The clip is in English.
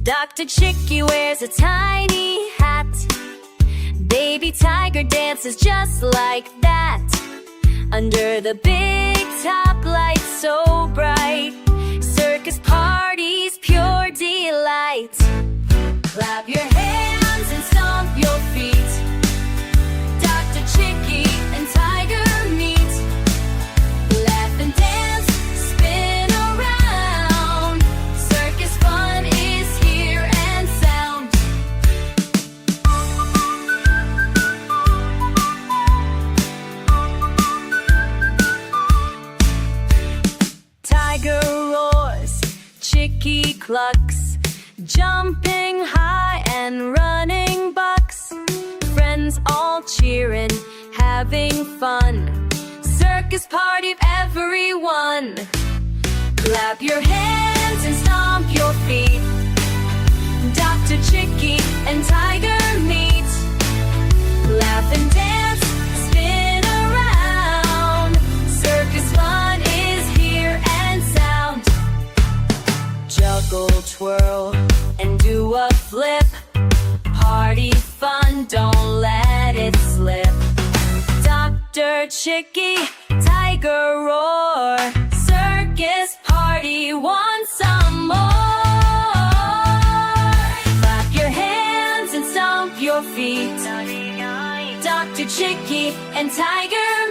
Dr. Chicky wears a tiny hat. Baby Tiger dances just like that. Under the big top lights so bright, Circus Party's pure delight. Clap your hands and stomp your feet. Dr. Chicky and Tiger meet. Laugh and dance, spin around. Circus fun is here and sound. Tiger roars, Chicky clucks, jumping high and running bucks. Friends all cheering, having fun. Circus party for everyone. Clap your hands and stomp your feet. Dr. Chicky and Tiger meet. Laugh and dance, spin around. Circus fun is here and sound. Juggle, twirl, and do a flip. Party fun, don't let it slip. Dr. Chicky, Tiger roar. Circus party wants some more. Clap your hands and stomp your feet. Dr. Chicky and Tiger